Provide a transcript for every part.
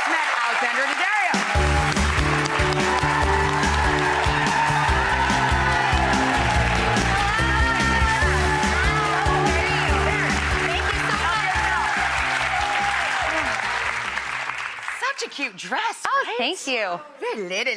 met Alexandra Daddario. Such a cute dress, Oh, right? thank you. Very little.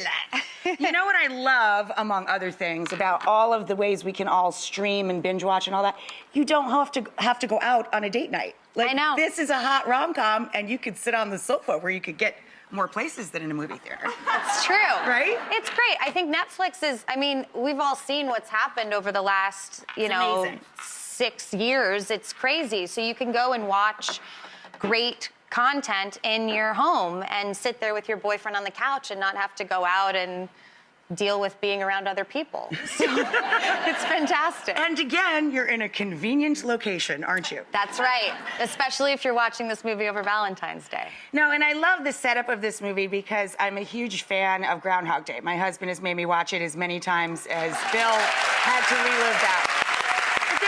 You know what I love, among other things, about all of the ways we can all stream and binge watch and all that? You don't have to go out on a date night. Like, I know. This is a hot rom-com, and you could sit on the sofa where you could get more places than in a movie theater. It's true. Right? It's great. I think Netflix is, I mean, we've all seen what's happened over the last, amazing. 6 years. It's crazy. So you can go and watch great content in your home and sit there with your boyfriend on the couch and not have to go out and deal with being around other people. So it's fantastic. And again, you're in a convenient location, aren't you? That's right, especially if you're watching this movie over Valentine's Day. No, and I love the setup of this movie because I'm a huge fan of Groundhog Day. My husband has made me watch it as many times as Bill had to relive that. But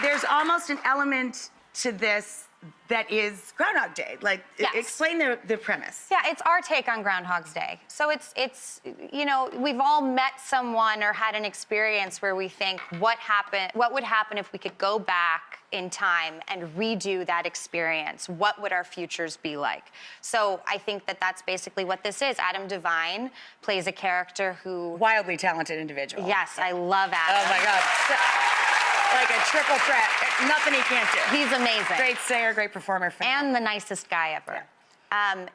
there's almost an element to this that is Groundhog Day. Like, Yes. Explain the premise. Yeah, it's our take on Groundhog's Day. So it's we've all met someone or had an experience where we think, what would happen if we could go back in time and redo that experience? What would our futures be like? So I think that that's basically what this is. Adam Devine plays a character who... Wildly talented individual. Yes, I love Adam. Oh my God. Like a triple threat. Nothing he can't do. He's amazing. Great singer, great performer. And the nicest guy ever.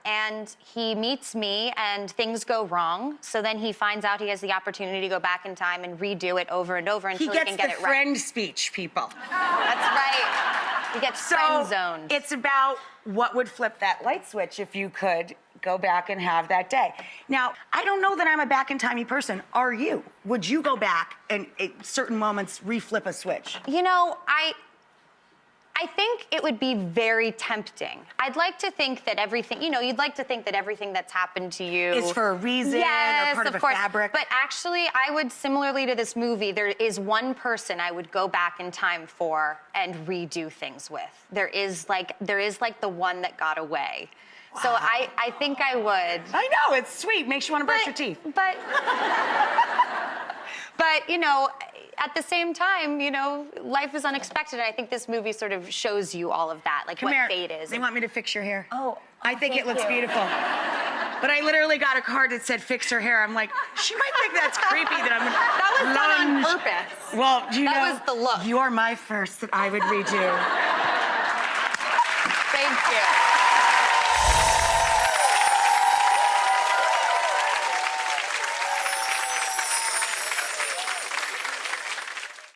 And he meets me, and things go wrong. So then he finds out he has the opportunity to go back in time and redo it over and over until he can get it right. He gets the friend speech, people. That's right. He gets friend zoned. It's about what would flip that light switch if you could go back and have that day. Now, I don't know that I'm a back-in-timey person. Are you? Would you go back and at certain moments reflip a switch? You know, I think it would be very tempting. I'd like to think that everything, you'd like to think that everything that's happened to you is for a reason yes, or part of a course. fabric. But actually, I would, similarly to this movie, there is one person I would go back in time for and redo things with. There is like the one that got away. Wow. So I think I would. I know, it's sweet. Makes you want to brush your teeth. But at the same time, life is unexpected. And I think this movie sort of shows you all of that, like Come what here. fate is. They want me to fix your hair. I think it looks beautiful. But I literally got a card that said fix her hair. I'm like, she might think that's creepy that I'm That was done on purpose. Well, that was the look. You're my first that I would redo. Thank you.